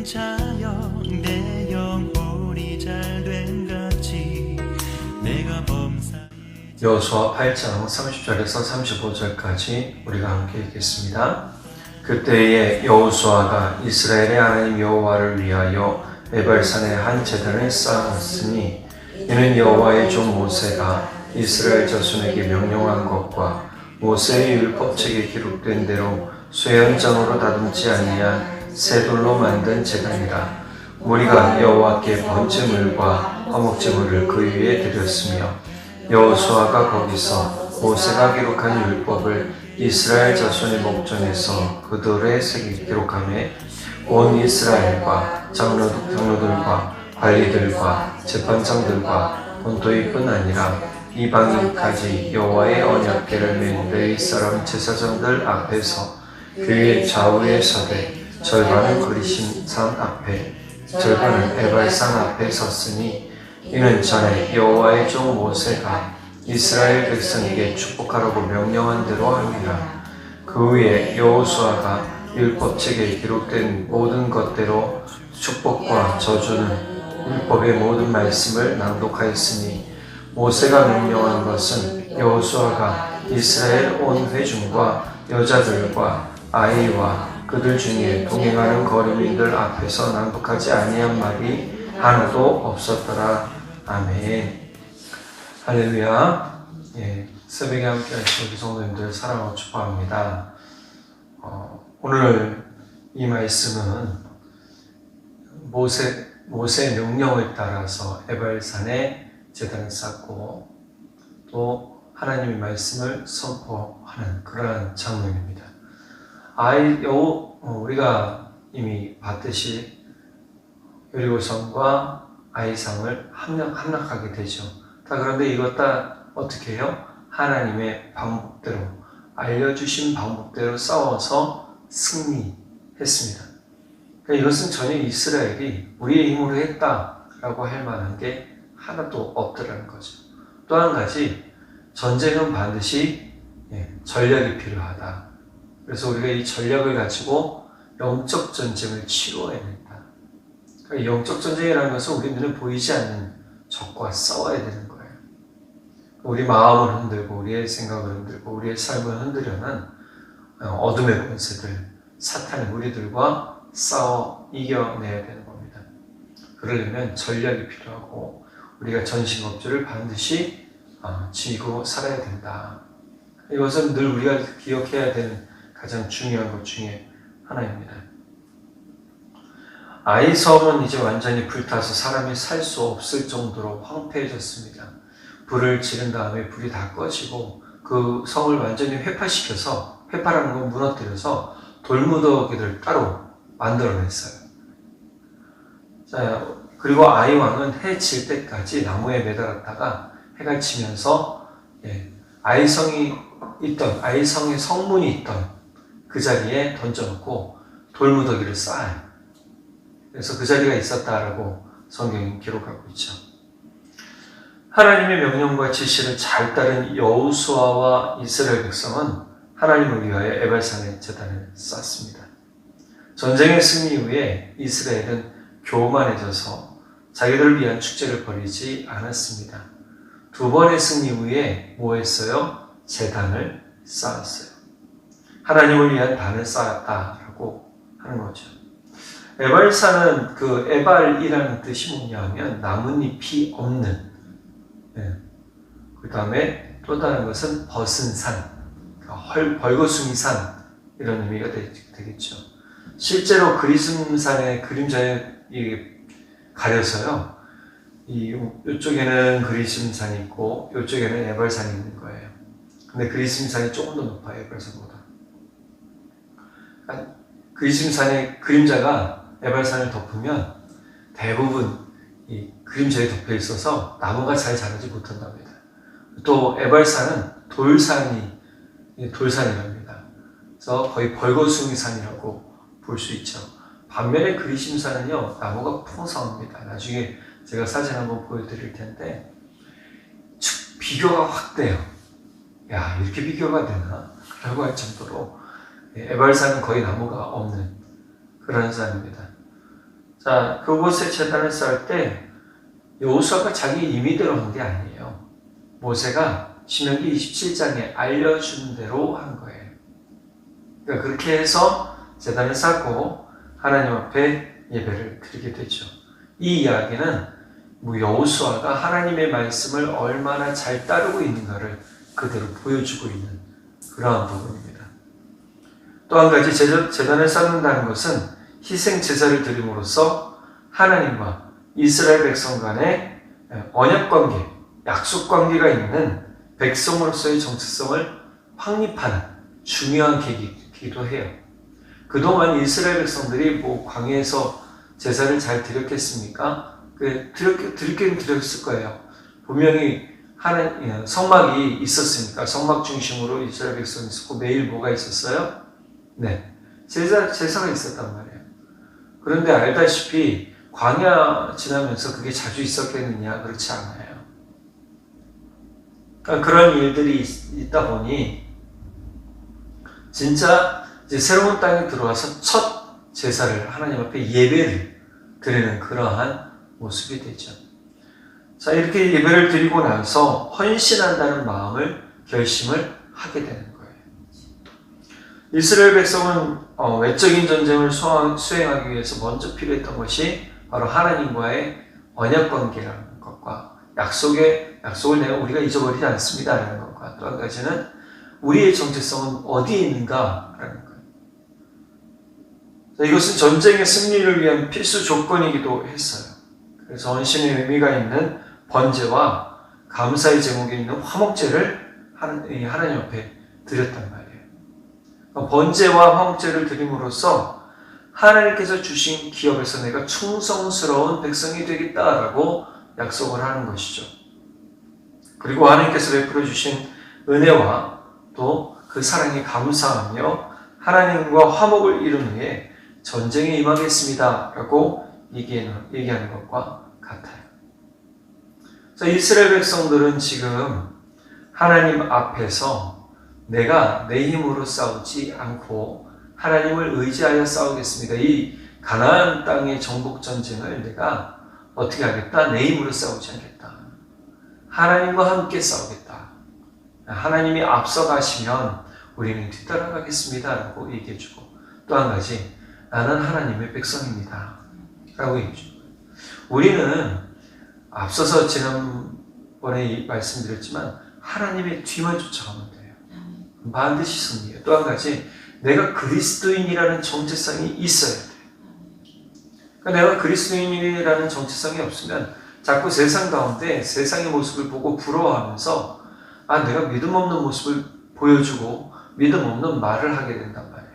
자여 내 영혼이 잘된 같이 내가 범사에 여호수아 8장 30절에서 35절까지 우리가 함께 읽겠습니다. 그때에 여호수아가 이스라엘의 하나님 여호와를 위하여 에발산에 한 제단을 쌓았으니 이는 여호와의 종 모세가 이스라엘 자손에게 명령한 것과 모세의 율법책에 기록된 대로 쇠연장으로 다듬지 아니한 새 돌로 만든 제단이라. 무리가 여호와께 번제물과 화목제물을 그 위에 드렸으며 여호수아가 거기서 모세가 기록한 율법을 이스라엘 자손의 목전에서 그 돌에 새기 기록하며 온 이스라엘과 장로들과 관리들과 재판장들과 본토일뿐 아니라 이방인까지 여호와의 언약궤를 맨 레위 사람 제사장들 앞에서 그의 좌우에 서되 절반은 그리심산 앞에 절반은 에발산 앞에 섰으니 이는 전에 여호와의 종 모세가 이스라엘 백성에게 축복하라고 명령한 대로 함이라. 그 후에 여호수아가 율법책에 기록된 모든 것대로 축복과 저주는 율법의 모든 말씀을 낭독하였으니 모세가 명령한 것은 여호수아가 이스라엘 온 회중과 여자들과 아이와 그들 중에 동행하는 거류민들 앞에서 낭독하지 아니한 말이 하나도 없었더라. 아멘. 할렐루야. 새벽에 함께 하신 우리 성도님들 사랑하고 축복합니다. 오늘 이 말씀은 모세의 명령을 따라서 에발산에 제단을 쌓고 또 하나님의 말씀을 선포하는 그러한 장면입니다. 우리가 이미 봤듯이 여리고성과 아이상을 함락하게 되죠. 그런데 이것 다 어떻게 해요? 하나님의 방법대로, 알려주신 방법대로 싸워서 승리했습니다. 그러니까 이것은 전혀 이스라엘이 우리의 힘으로 했다라고 할 만한 게 하나도 없더라는 거죠. 또 한 가지, 전쟁은 반드시 전략이 필요하다. 그래서 우리가 이 전략을 가지고 영적 전쟁을 치루어야 된다. 그러니까 영적 전쟁이라는 것은 우리 눈에 보이지 않는 적과 싸워야 되는 거예요. 우리 마음을 흔들고 우리의 생각을 흔들고 우리의 삶을 흔들려는 어둠의 권세들, 사탄의 무리들과 싸워 이겨내야 되는 겁니다. 그러려면 전략이 필요하고 우리가 전신갑주를 반드시 지고 살아야 된다. 이것은 늘 우리가 기억해야 되는 가장 중요한 것 중에 하나입니다. 아이성은 이제 완전히 불타서 사람이 살 수 없을 정도로 황폐해졌습니다. 불을 지른 다음에 불이 다 꺼지고 그 성을 완전히 회파시켜서, 회파라는 건 무너뜨려서 돌무더기를 따로 만들어냈어요. 자, 그리고 아이왕은 해 질 때까지 나무에 매달았다가 해가 지면서 아이성의 성문이 있던 그 자리에 던져놓고 돌무더기를 쌓아요. 그래서 그 자리가 있었다라고 성경이 기록하고 있죠. 하나님의 명령과 지시를 잘 따른 여호수아와 이스라엘 백성은 하나님을 위하여 에발산에 제단을 쌓습니다. 전쟁의 승리 후에 이스라엘은 교만해져서 자기들을 위한 축제를 벌이지 않았습니다. 두 번의 승리 후에 뭐 했어요? 제단을 쌓았어요. 하나님을 위한 단을 쌓았다라고 하는 거죠. 에발산은 그 에발이라는 뜻이 뭐냐면 나뭇잎이 없는, 그 다음에 또 다른 것은 벗은 산, 벌거숭이 산, 이런 의미가 되겠죠. 실제로 그리심산의 그림자에 가려서요, 이쪽에는 그리심산이 있고 이쪽에는 에발산이 있는 거예요. 근데 그리심산이 조금 더 높아요, 에발산보다. 그리심산의 그림자가 에발산을 덮으면 대부분 이 그림자에 덮여 있어서 나무가 잘 자라지 못한답니다. 또 에발산은 돌산이랍니다. 그래서 거의 벌거숭이 산이라고 볼 수 있죠. 반면에 그리심산은요, 나무가 풍성합니다. 나중에 제가 사진 한번 보여드릴 텐데 비교가 확 돼요. 야, 이렇게 비교가 되나? 라고 할 정도로 에발산은 거의 나무가 없는 그런 산입니다. 자, 그곳에 제단을 쌓을 때 여호수아가 자기 임의대로 한 게 아니에요. 모세가 신명기 27장에 알려준 대로 한 거예요. 그러니까 그렇게 해서 제단을 쌓고 하나님 앞에 예배를 드리게 되죠. 이 이야기는 여호수아가 하나님의 말씀을 얼마나 잘 따르고 있는가를 그대로 보여주고 있는 그러한 부분입니다. 또 한 가지 제단을 쌓는다는 것은 희생 제사를 드림으로써 하나님과 이스라엘 백성 간의 언약 관계, 약속 관계가 있는 백성으로서의 정체성을 확립하는 중요한 계기이기도 해요. 그동안 이스라엘 백성들이 광야에서 제사를 잘 드렸겠습니까? 드렸긴 드렸을 거예요. 분명히 성막이 있었으니까 성막 중심으로 이스라엘 백성이 있었고 매일 뭐가 있었어요? 네, 제사가 있었단 말이에요. 그런데 알다시피 광야 지나면서 그게 자주 있었겠느냐? 그렇지 않아요. 그러니까 그런 일들이 있다 보니 진짜 이제 새로운 땅에 들어와서 첫 제사를 하나님 앞에 예배를 드리는 그러한 모습이 되죠. 자, 이렇게 예배를 드리고 나서 헌신한다는 결심을 하게 되는 거예요. 이스라엘 백성은 외적인 전쟁을 수행하기 위해서 먼저 필요했던 것이 바로 하나님과의 언약 관계라는 것과 약속을 내가 우리가 잊어버리지 않습니다라는 것과 또 한 가지는 우리의 정체성은 어디에 있는가라는 거예요. 자, 이것은 전쟁의 승리를 위한 필수 조건이기도 했어요. 그래서 헌신의 의미가 있는 번제와 감사의 제목에 있는 화목제를 하나님 앞에 드렸단 말이에요. 번제와 화목제를 드림으로써 하나님께서 주신 기업에서 내가 충성스러운 백성이 되겠다라고 약속을 하는 것이죠. 그리고 하나님께서 베풀어 주신 은혜와 또 그 사랑에 감사하며 하나님과 화목을 이룬 후에 전쟁에 임하겠습니다라고 얘기하는 것과 같아요. 자, 이스라엘 백성들은 지금 하나님 앞에서 내가 내 힘으로 싸우지 않고 하나님을 의지하여 싸우겠습니다. 이 가나안 땅의 정복 전쟁을 내가 어떻게 하겠다? 내 힘으로 싸우지 않겠다. 하나님과 함께 싸우겠다. 하나님이 앞서가시면 우리는 뒤따라가겠습니다. 라고 얘기해주고 또 한 가지 나는 하나님의 백성입니다. 라고 얘기해주고 우리는 앞서서 지난번에 말씀드렸지만 하나님의 뒤만 쫓아가면 돼요. 반드시 승리해요. 또 한 가지 내가 그리스도인이라는 정체성이 있어야 돼요. 그러니까 내가 그리스도인이라는 정체성이 없으면 자꾸 세상 가운데 세상의 모습을 보고 부러워하면서 내가 믿음 없는 모습을 보여주고 믿음 없는 말을 하게 된단 말이에요.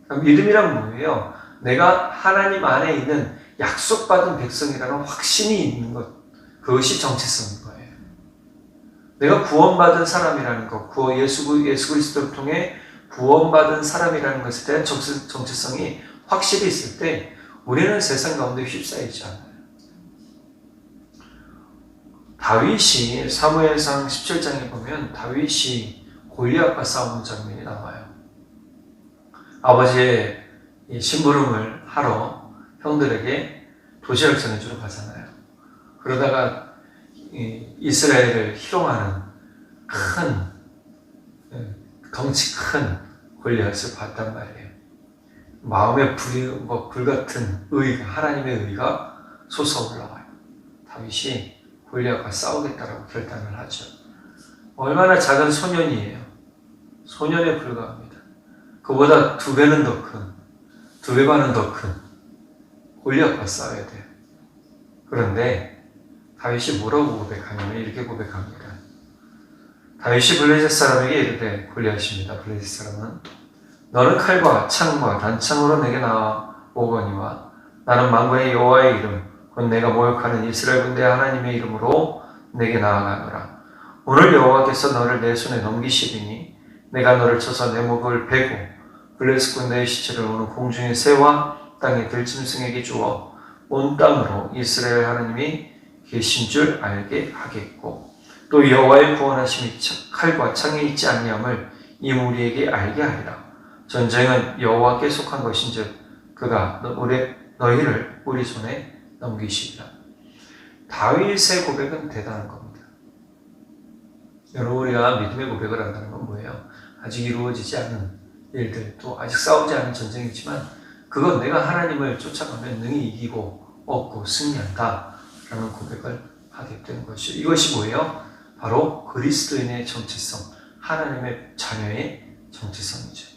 그러니까 믿음이란 뭐예요? 내가 하나님 안에 있는 약속받은 백성이라는 확신이 있는 것, 그것이 정체성인 거예요. 내가 구원받은 사람이라는 것, 예수 그리스도를 통해 구원받은 사람이라는 것에 대한 정체성이 확실히 있을 때 우리는 세상 가운데 휩싸이지 않아요. 다윗이 사무엘상 17장에 보면 다윗이 골리앗과 싸우는 장면이 나와요. 아버지의 심부름을 하러 형들에게 도시락 전해주러 가잖아요. 그러다가 이스라엘을 희롱하는 덩치 큰 골리앗을 봤단 말이에요. 마음에 불같은 하나님의 의가 솟아올라와요. 다윗이 골리앗과 싸우겠다라고 결단을 하죠. 얼마나 작은 소년이에요. 소년에 불과합니다. 그보다 2배는 더 큰, 2배 반은 더 큰 골리앗과 싸워야 돼요. 그런데 다윗이 뭐라고 고백하냐면 이렇게 고백합니다. 다윗이 블레셋 사람에게 이르되 골리앗입니다. 블레셋 사람은 너는 칼과 창과 단창으로 내게 나아오거니와 나는 만군의 여호와의 이름 곧 내가 모욕하는 이스라엘 군대 하나님의 이름으로 내게 나아가노라. 오늘 여호와께서 너를 내 손에 넘기시리니 내가 너를 쳐서 내 목을 베고 블레셋 군대의 시체를 오는 공중의 새와 땅의 들짐승에게 주어 온 땅으로 이스라엘 하나님이 계신 줄 알게 하겠고 또 여호와의 구원하심이 칼과 창에 있지 아니함을 이 무리에게 알게 하리라. 전쟁은 여호와께 속한 것인즉 그가 너희를 우리 손에 넘기시리라. 다윗의 고백은 대단한 겁니다. 여러분, 우리가 믿음의 고백을 한다는 건 뭐예요? 아직 이루어지지 않은 일들, 또 아직 싸우지 않은 전쟁이지만 그건 내가 하나님을 쫓아가면 능히 이기고 얻고 승리한다 라는 고백을 하게 되는 것이죠. 이것이 뭐예요? 바로 그리스도인의 정체성, 하나님의 자녀의 정체성이죠.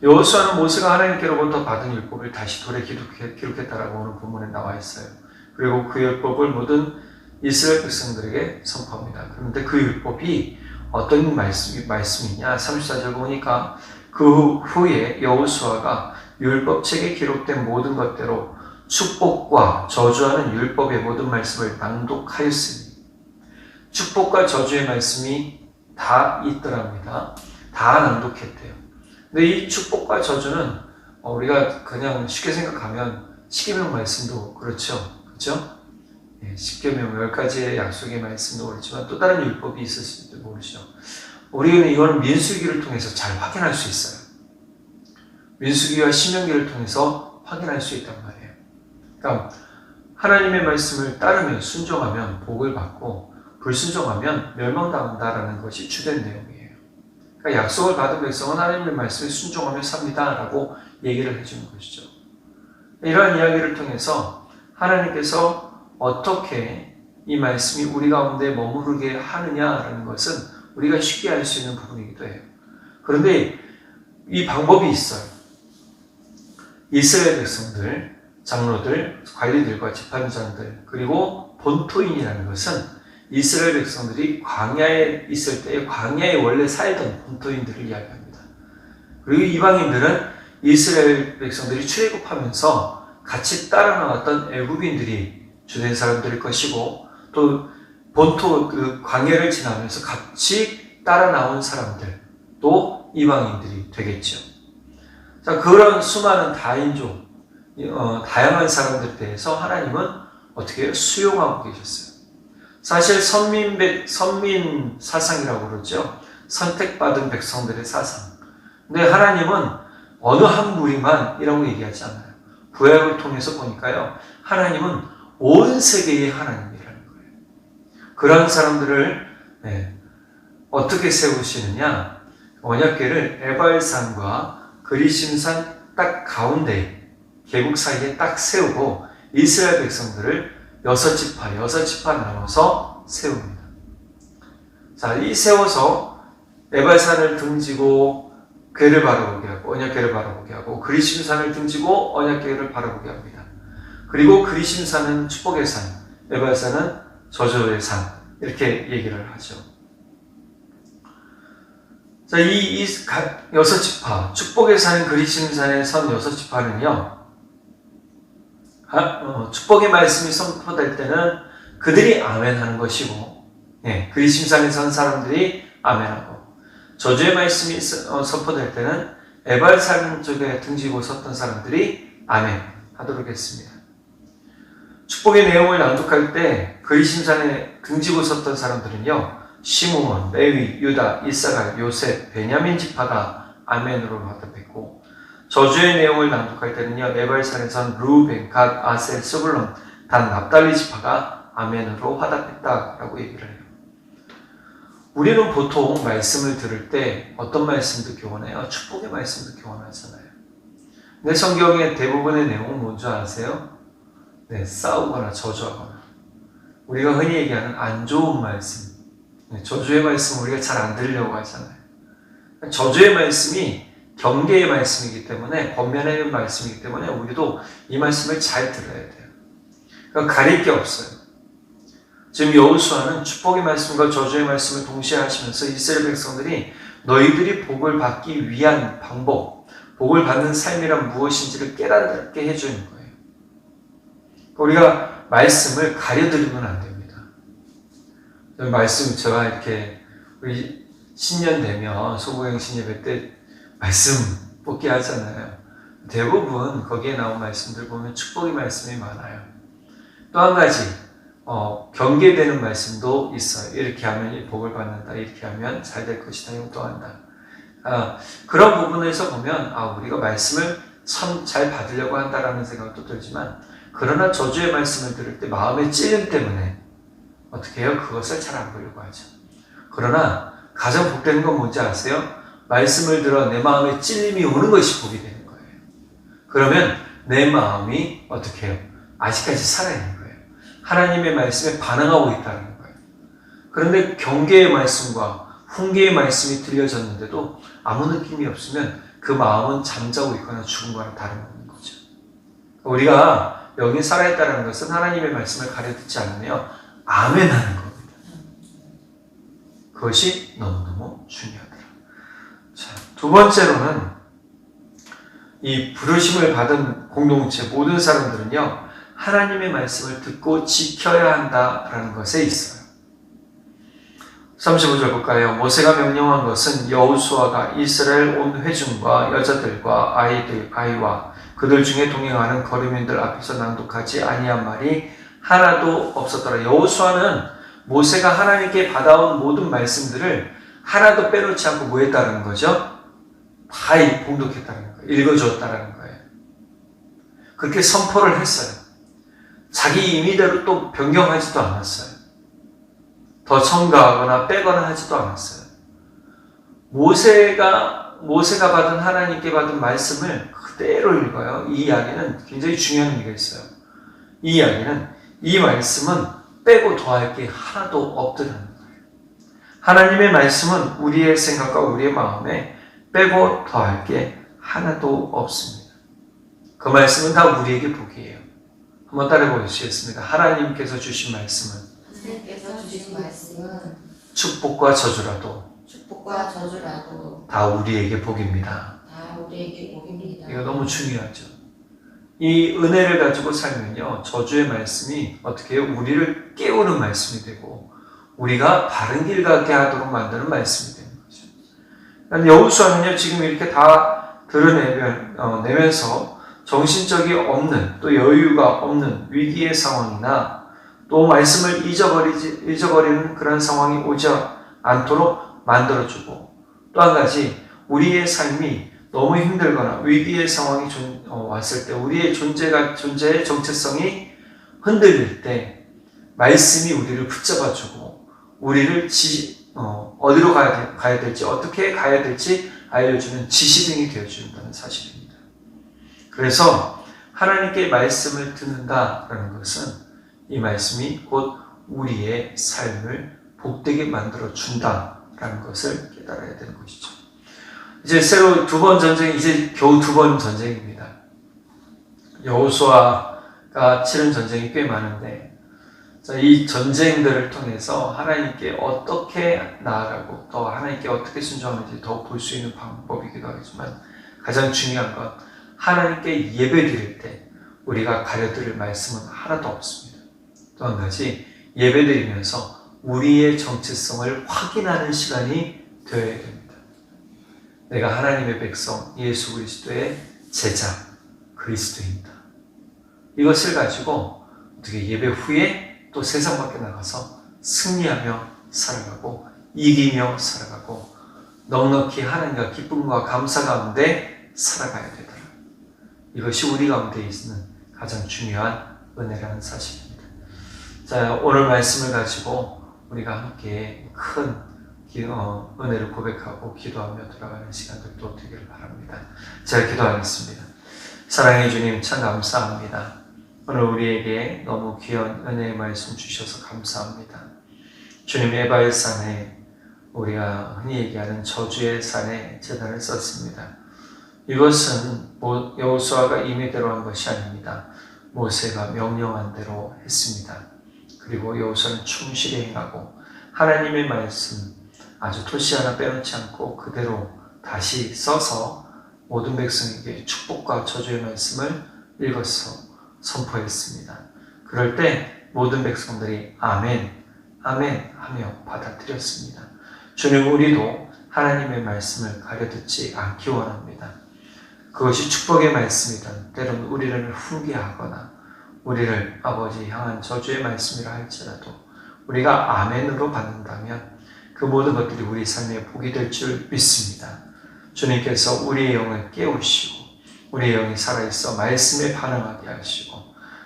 여호수아는 모세가 하나님께로부터 받은 율법을 다시 돌에 기록했다라고 오늘 본문에 나와 있어요. 그리고 그 율법을 모든 이스라엘 백성들에게 선포합니다. 그런데 그 율법이 어떤 말씀이냐? 34절 보니까 그 후에 여호수아가 율법책에 기록된 모든 것대로 축복과 저주하는 율법의 모든 말씀을 낭독하였으니, 축복과 저주의 말씀이 다 있더랍니다. 다 낭독했대요. 근데 이 축복과 저주는 우리가 그냥 쉽게 생각하면 십계명 말씀도 그렇죠. 그렇죠? 십계명 10가지의 약속의 말씀도 그렇지만 또 다른 율법이 있을지도 모르죠. 우리는 이거는 민수기를 통해서 잘 확인할 수 있어요. 민수기와 신명기를 통해서 확인할 수 있단 말이에요. 그러니까 하나님의 말씀을 따르면, 순종하면 복을 받고 불순종하면 멸망당한다라는 것이 주된 내용이에요. 그러니까 약속을 받은 백성은 하나님의 말씀에 순종하며 삽니다 라고 얘기를 해주는 것이죠. 이러한 이야기를 통해서 하나님께서 어떻게 이 말씀이 우리 가운데 머무르게 하느냐라는 것은 우리가 쉽게 알 수 있는 부분이기도 해요. 그런데 이 방법이 있어요. 이스라엘 백성들, 장로들, 관리들과 재판장들, 그리고 본토인이라는 것은 이스라엘 백성들이 광야에 있을 때 광야에 원래 살던 본토인들을 이야기합니다. 그리고 이방인들은 이스라엘 백성들이 출애굽하면서 같이 따라 나왔던 애굽인들이 주된 사람들일 것이고, 또 본토 그 광야를 지나면서 같이 따라 나온 사람들, 또 이방인들이 되겠죠. 자, 그런 수많은 다인종, 다양한 사람들에 대해서 하나님은 어떻게 해요? 수용하고 계셨어요. 사실 선민 사상이라고 그러죠. 선택받은 백성들의 사상. 근데 하나님은 어느 한 무리만 이라고 얘기하지 않아요. 구약을 통해서 보니까요, 하나님은 온 세계의 하나님이라는 거예요. 그런 사람들을 어떻게 세우시느냐? 언약궤를 에발산과 그리심산 딱 가운데 계곡 사이에 딱 세우고 이스라엘 백성들을 6지파 나눠서 세웁니다. 자, 이 세워서 에발산을 등지고 궤를 바라보게 하고, 언약궤를 바라보게 하고, 그리심산을 등지고 언약궤를 바라보게 합니다. 그리고 그리심산은 축복의 산, 에발산은 저주의 산, 이렇게 얘기를 하죠. 자, 이 6지파, 축복의 산 그리심산의 선 6지파는요, 축복의 말씀이 선포될 때는 그들이 아멘하는 것이고, 그리심산에 선 사람들이 아멘하고, 저주의 말씀이 선포될 때는 에발산 쪽에 등지고 섰던 사람들이 아멘하도록 했습니다. 축복의 내용을 낭독할 때 그리심산에 등지고 섰던 사람들은요, 시므온, 레위, 유다, 이사갈, 요셉, 베냐민 지파가 아멘으로 화답했고, 저주의 내용을 낭독할 때는요, 에발산에선 루벤, 갓, 아셀, 스불론, 단, 납달리 지파가 아멘으로 화답했다라고 얘기를 해요. 우리는 보통 말씀을 들을 때 어떤 말씀도 교환해요? 축복의 말씀도 교환하잖아요. 근데 성경의 대부분의 내용은 뭔지 아세요? 싸우거나 저주하거나, 우리가 흔히 얘기하는 안 좋은 말씀, 저주의 말씀 우리가 잘 안 들으려고 하잖아요. 저주의 말씀이 경계의 말씀이기 때문에, 권면의 말씀이기 때문에 우리도 이 말씀을 잘 들어야 돼요. 그러니까 가릴 게 없어요. 지금 여호수아는 축복의 말씀과 저주의 말씀을 동시에 하시면서 이스라엘 백성들이 너희들이 복을 받기 위한 방법, 복을 받는 삶이란 무엇인지를 깨닫게 해주는 거예요. 우리가 말씀을 가려드리면 안 됩니다. 말씀, 제가 이렇게 우리 신년 되면 소고행신 예배 때 말씀 뽑기 하잖아요. 대부분 거기에 나온 말씀들 보면 축복의 말씀이 많아요. 또 한 가지, 경계되는 말씀도 있어요. 이렇게 하면 복을 받는다, 이렇게 하면 잘 될 것이다, 용도한다. 그런 부분에서 보면 우리가 말씀을 참 잘 받으려고 한다라는 생각도 들지만, 그러나 저주의 말씀을 들을 때 마음의 찔림 때문에 어떻게 해요? 그것을 잘 안 보려고 하죠. 그러나 가장 복되는 건 뭔지 아세요? 말씀을 들어 내 마음에 찔림이 오는 것이 복이 되는 거예요. 그러면 내 마음이 어떻게 해요? 아직까지 살아있는 거예요. 하나님의 말씀에 반응하고 있다는 거예요. 그런데 경계의 말씀과 훈계의 말씀이 들려졌는데도 아무 느낌이 없으면 그 마음은 잠자고 있거나 죽은 거랑 다름없는 거죠. 우리가 여기 살아있다는 것은 하나님의 말씀을 가려듣지 않으며 아멘 하는 겁니다. 그것이 너무너무 중요하더라. 자, 두 번째로는 이 부르심을 받은 공동체 모든 사람들은요, 하나님의 말씀을 듣고 지켜야 한다라는 것에 있어요. 35절 볼까요? 모세가 명령한 것은 여호수아가 이스라엘 온 회중과 여자들과 아이와 그들 중에 동행하는 거류민들 앞에서 낭독하지 아니한 말이 하나도 없었더라. 여호수아는 모세가 하나님께 받아온 모든 말씀들을 하나도 빼놓지 않고 뭐 했다는 거죠? 다 봉독했다는 거예요. 읽어주었다는 거예요. 그렇게 선포를 했어요. 자기 임의대로 또 변경하지도 않았어요. 더 첨가하거나 빼거나 하지도 않았어요. 모세가 받은 하나님께 받은 말씀을 그대로 읽어요. 이 이야기는 굉장히 중요한 의미가 있어요. 이 이야기는 이 말씀은 빼고 더할 게 하나도 없더라는 거예요. 하나님의 말씀은 우리의 생각과 우리의 마음에 빼고 더할 게 하나도 없습니다. 그 말씀은 다 우리에게 복이에요. 한번 따라해 보시겠습니다. 하나님께서 주신 말씀은 축복과 저주라도 다 우리에게 복입니다. 이거 너무 중요하죠. 이 은혜를 가지고 살면요, 저주의 말씀이 어떻게 해요? 우리를 깨우는 말씀이 되고 우리가 바른 길 가게 하도록 만드는 말씀이 되는 거죠. 여호수아는요, 지금 이렇게 다 드러내면서 정신적이 없는, 또 여유가 없는 위기의 상황이나 또 말씀을 잊어버리는 그런 상황이 오지 않도록 만들어주고, 또 한 가지 우리의 삶이 너무 힘들거나 위기의 상황이 왔을 때 우리의 존재의 정체성이 흔들릴 때 말씀이 우리를 붙잡아주고 우리를 어디로 가야 될지 어떻게 가야 될지 알려주는 지시등이 되어준다는 사실입니다. 그래서 하나님께 말씀을 듣는다라는 것은 이 말씀이 곧 우리의 삶을 복되게 만들어 준다라는 것을 깨달아야 되는 것이죠. 이제 새로 두 번 전쟁, 이제 겨우 두 번 전쟁입니다. 여호수아가 치른 전쟁이 꽤 많은데, 이 전쟁들을 통해서 하나님께 어떻게 나아가고 또 하나님께 어떻게 순종하는지 더 볼 수 있는 방법이기도 하지만, 가장 중요한 건 하나님께 예배드릴 때 우리가 가려드릴 말씀은 하나도 없습니다. 또 한 가지, 예배드리면서 우리의 정체성을 확인하는 시간이 되어야 됩니다. 내가 하나님의 백성, 예수 그리스도의 제자, 그리스도입니다. 이것을 가지고 어떻게 예배 후에 또 세상 밖에 나가서 승리하며 살아가고 이기며 살아가고 넉넉히 하나님과 기쁨과 감사 가운데 살아가야 되더라. 이것이 우리 가운데 있는 가장 중요한 은혜라는 사실입니다. 자, 오늘 말씀을 가지고 우리가 함께 큰 은혜를 고백하고 기도하며 돌아가는 시간들도 되기를 바랍니다. 제가 기도하겠습니다. 사랑해 주님, 참 감사합니다. 오늘 우리에게 너무 귀한 은혜의 말씀 주셔서 감사합니다. 주님, 에바의 산에 우리가 흔히 얘기하는 저주의 산에 제단을 썼습니다. 이것은 여호수아가 임의대로 한 것이 아닙니다. 모세가 명령한 대로 했습니다. 그리고 여호수아는 충실히 행하고 하나님의 말씀 아주 토시 하나 빼놓지 않고 그대로 다시 써서 모든 백성에게 축복과 저주의 말씀을 읽어서 선포했습니다. 그럴 때 모든 백성들이 아멘, 아멘 하며 받아들였습니다. 주님, 우리도 하나님의 말씀을 가려듣지 않기 원합니다. 그것이 축복의 말씀이든 때로는 우리를 훈계하거나 우리를 아버지 향한 저주의 말씀이라 할지라도 우리가 아멘으로 받는다면 그 모든 것들이 우리 삶의 복이 될 줄 믿습니다. 주님께서 우리의 영을 깨우시고 우리의 영이 살아있어 말씀에 반응하게 하시고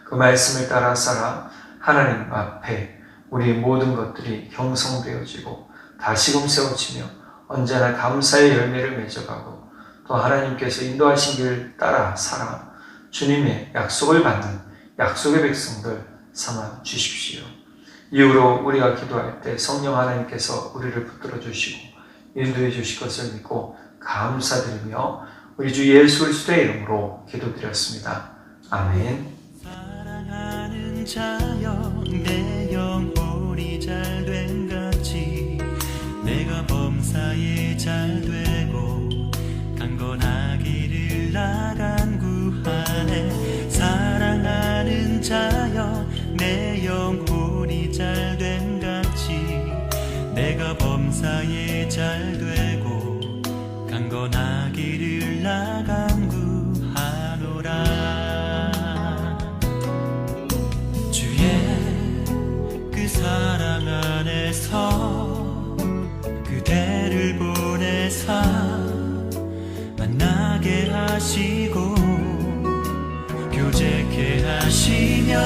그 말씀을 따라 살아 하나님 앞에 우리의 모든 것들이 형성되어지고 다시금 세워지며 언제나 감사의 열매를 맺어가고 또 하나님께서 인도하신 길 따라 살아 주님의 약속을 받는 약속의 백성들 삼아 주십시오. 이후로 우리가 기도할 때 성령 하나님께서 우리를 붙들어 주시고 인도해 주실 것을 믿고 감사드리며 우리 주 예수 그리스도의 이름으로 기도드렸습니다. 아멘. 사랑하는 자여 내 영혼이 잘된 같이 내가 범사에 잘되고 강건하기를 나간 구하네. 사랑하는 자여 내 영혼이 잘된 같이 내가 범사에 잘되고 강건하기를 나간 구하노라. 주의 그 사랑 안에서 그대를 보내사 만나게 하시고 교제케 하시며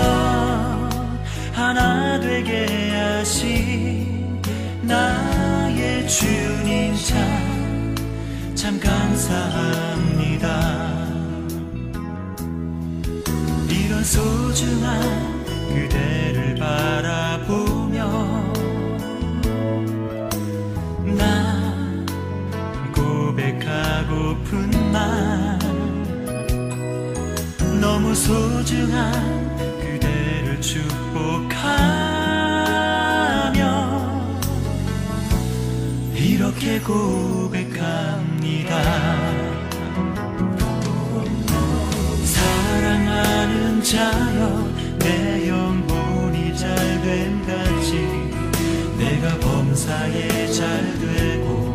하나 되게 하신 나의 주님 참 감사합니다. 이런 소중한 그대를 바라보며 나 고백하고픈 말 너무 소중한 그대를 축복하며 이렇게 고백합니다. 사랑하는 자여 내 영혼이 잘됨 같이 내가 범사에 잘되고